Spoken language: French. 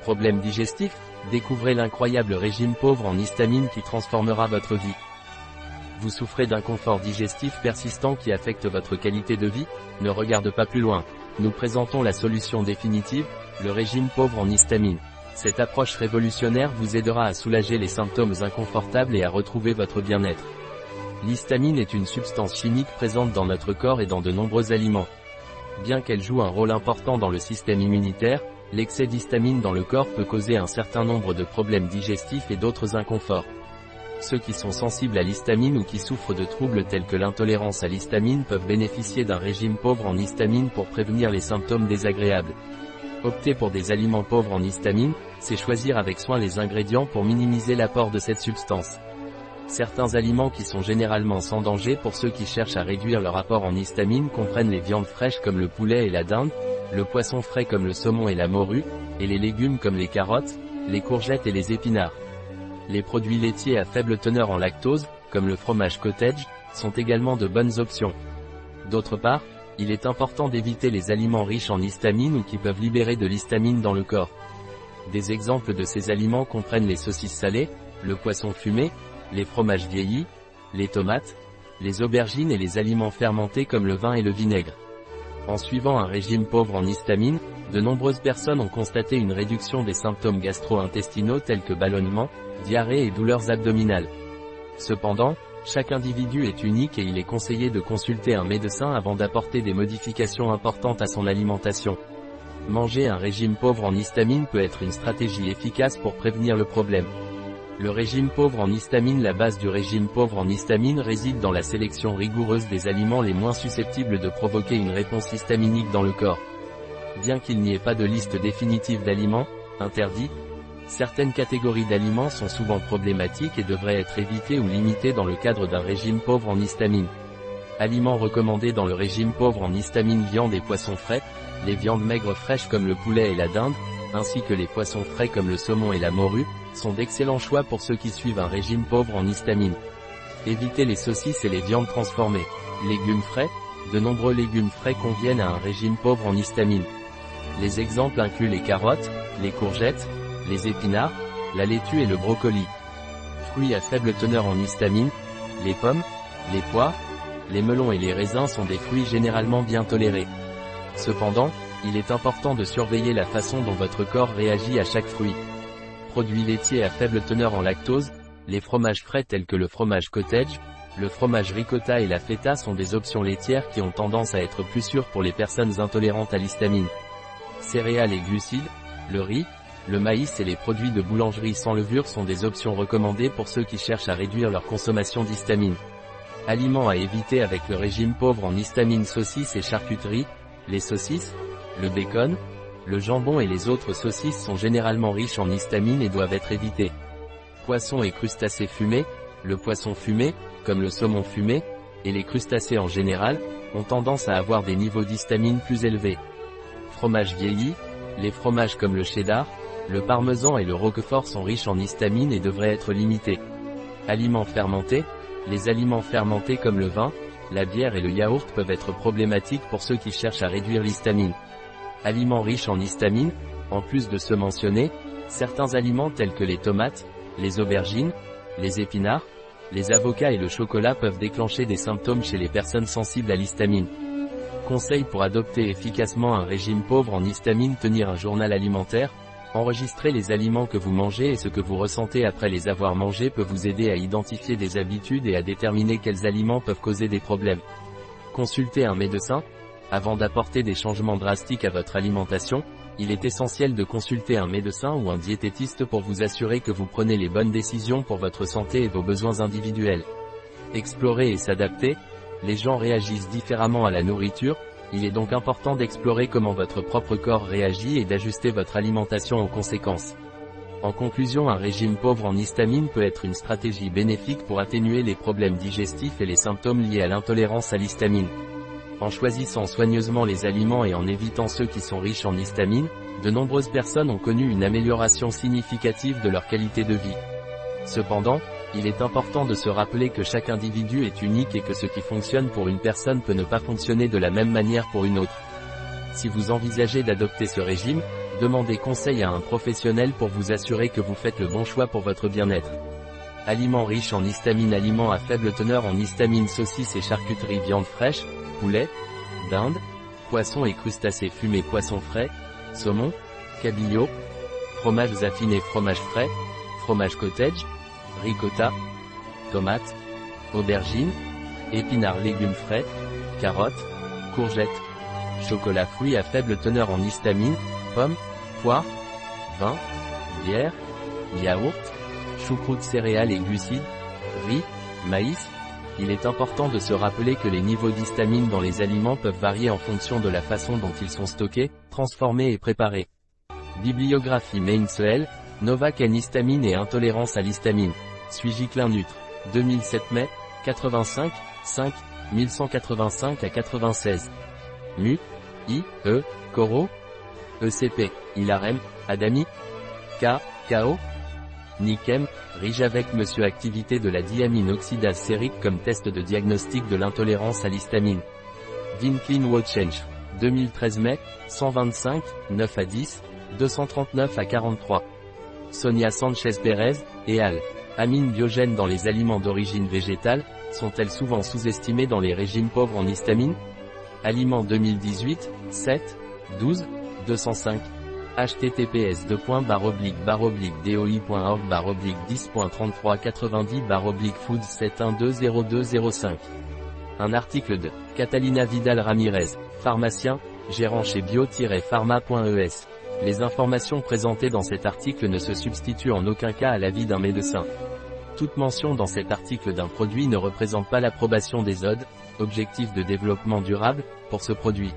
Problème digestif? Découvrez l'incroyable régime pauvre en histamine qui transformera votre vie. Vous souffrez d'inconfort digestif persistant qui affecte votre qualité de vie? Ne regarde pas plus loin. Nous présentons la solution définitive, le régime pauvre en histamine. Cette approche révolutionnaire vous aidera à soulager les symptômes inconfortables et à retrouver votre bien-être. L'histamine est une substance chimique présente dans notre corps et dans de nombreux aliments. Bien qu'elle joue un rôle important dans le système immunitaire, l'excès d'histamine dans le corps peut causer un certain nombre de problèmes digestifs et d'autres inconforts. Ceux qui sont sensibles à l'histamine ou qui souffrent de troubles tels que l'intolérance à l'histamine peuvent bénéficier d'un régime pauvre en histamine pour prévenir les symptômes désagréables. Opter pour des aliments pauvres en histamine, c'est choisir avec soin les ingrédients pour minimiser l'apport de cette substance. Certains aliments qui sont généralement sans danger pour ceux qui cherchent à réduire leur apport en histamine comprennent les viandes fraîches comme le poulet et la dinde, le poisson frais comme le saumon et la morue, et les légumes comme les carottes, les courgettes et les épinards. Les produits laitiers à faible teneur en lactose, comme le fromage cottage, sont également de bonnes options. D'autre part, il est important d'éviter les aliments riches en histamine ou qui peuvent libérer de l'histamine dans le corps. Des exemples de ces aliments comprennent les saucisses salées, le poisson fumé, les fromages vieillis, les tomates, les aubergines et les aliments fermentés comme le vin et le vinaigre. En suivant un régime pauvre en histamine, de nombreuses personnes ont constaté une réduction des symptômes gastro-intestinaux tels que ballonnement, diarrhée et douleurs abdominales. Cependant, chaque individu est unique et il est conseillé de consulter un médecin avant d'apporter des modifications importantes à son alimentation. Manger un régime pauvre en histamine peut être une stratégie efficace pour prévenir le problème. Le régime pauvre en histamine. La base du régime pauvre en histamine réside dans la sélection rigoureuse des aliments les moins susceptibles de provoquer une réponse histaminique dans le corps. Bien qu'il n'y ait pas de liste définitive d'aliments interdits, certaines catégories d'aliments sont souvent problématiques et devraient être évitées ou limitées dans le cadre d'un régime pauvre en histamine. Aliments recommandés dans le régime pauvre en histamine: viande et poissons frais, les viandes maigres fraîches comme le poulet et la dinde, ainsi que les poissons frais comme le saumon et la morue, sont d'excellents choix pour ceux qui suivent un régime pauvre en histamine. Évitez les saucisses et les viandes transformées. Légumes frais, de nombreux légumes frais conviennent à un régime pauvre en histamine. Les exemples incluent les carottes, les courgettes, les épinards, la laitue et le brocoli. Fruits à faible teneur en histamine, les pommes, les poires, les melons et les raisins sont des fruits généralement bien tolérés. Cependant, il est important de surveiller la façon dont votre corps réagit à chaque fruit. Produits laitiers à faible teneur en lactose, les fromages frais tels que le fromage cottage, le fromage ricotta et la feta sont des options laitières qui ont tendance à être plus sûres pour les personnes intolérantes à l'histamine. Céréales et glucides, le riz, le maïs et les produits de boulangerie sans levure sont des options recommandées pour ceux qui cherchent à réduire leur consommation d'histamine. Aliments à éviter avec le régime pauvre en histamine: saucisses et charcuterie. Les saucisses, le bacon, le jambon et les autres saucisses sont généralement riches en histamine et doivent être évités. Poissons et crustacés fumés, le poisson fumé, comme le saumon fumé, et les crustacés en général, ont tendance à avoir des niveaux d'histamine plus élevés. Fromages vieillis, les fromages comme le cheddar, le parmesan et le roquefort sont riches en histamine et devraient être limités. Aliments fermentés, les aliments fermentés comme le vin, la bière et le yaourt peuvent être problématiques pour ceux qui cherchent à réduire l'histamine. Aliments riches en histamine, en plus de ceux mentionnés, certains aliments tels que les tomates, les aubergines, les épinards, les avocats et le chocolat peuvent déclencher des symptômes chez les personnes sensibles à l'histamine. Conseils pour adopter efficacement un régime pauvre en histamine: tenir un journal alimentaire, enregistrer les aliments que vous mangez et ce que vous ressentez après les avoir mangés peut vous aider à identifier des habitudes et à déterminer quels aliments peuvent causer des problèmes. Consultez un médecin. Avant d'apporter des changements drastiques à votre alimentation, il est essentiel de consulter un médecin ou un diététiste pour vous assurer que vous prenez les bonnes décisions pour votre santé et vos besoins individuels. Explorer et s'adapter. Les gens réagissent différemment à la nourriture, il est donc important d'explorer comment votre propre corps réagit et d'ajuster votre alimentation en conséquence. En conclusion, un régime pauvre en histamine peut être une stratégie bénéfique pour atténuer les problèmes digestifs et les symptômes liés à l'intolérance à l'histamine. En choisissant soigneusement les aliments et en évitant ceux qui sont riches en histamine, de nombreuses personnes ont connu une amélioration significative de leur qualité de vie. Cependant, il est important de se rappeler que chaque individu est unique et que ce qui fonctionne pour une personne peut ne pas fonctionner de la même manière pour une autre. Si vous envisagez d'adopter ce régime, Demandez conseil à un professionnel pour vous assurer que vous faites le bon choix pour votre bien-être. Aliments riches en histamine. Aliments à faible teneur en histamine. Saucisses et charcuterie. Viande fraîche, poulet, dinde, poisson et crustacés fumés. Poisson frais, saumon, cabillaud, fromages affinés. Fromage frais, fromage cottage, ricotta, tomates, aubergines, épinards. Légumes frais, carottes, courgettes, chocolat. Fruits à faible teneur en histamine, pommes, poires, vin, bière, yaourt, choucroute. Céréales et glucides, riz, maïs. Il est important de se rappeler que les niveaux d'histamine dans les aliments peuvent varier en fonction de la façon dont ils sont stockés, transformés et préparés. Bibliographie Mainsel, Novaken histamine et intolérance à l'histamine. Suis-je Clin Nutre. 2007 mai, 85, 5, 1185 à 96. Mu, I, E, Coro, ECP, Ilarem, Adami, K, KO, Nikem, Rijavec. Monsieur activité de la diamine oxydase sérique comme test de diagnostic de l'intolérance à l'histamine. Vinclin Watchench. 2013 mai, 125, 9 à 10, 239 à 43. Sonia Sanchez Pérez, et al. Amines biogènes dans les aliments d'origine végétale, sont-elles souvent sous-estimées dans les régimes pauvres en histamine? Aliments 2018, 7, 12, 205. https://doi.org/10.3390/food 71200205. Un article de Catalina Vidal Ramirez, pharmacien, gérant chez bio-pharma.es. Les informations présentées dans cet article ne se substituent en aucun cas à l'avis d'un médecin. Toute mention dans cet article d'un produit ne représente pas l'approbation des ODD, Objectifs de développement durable, pour ce produit.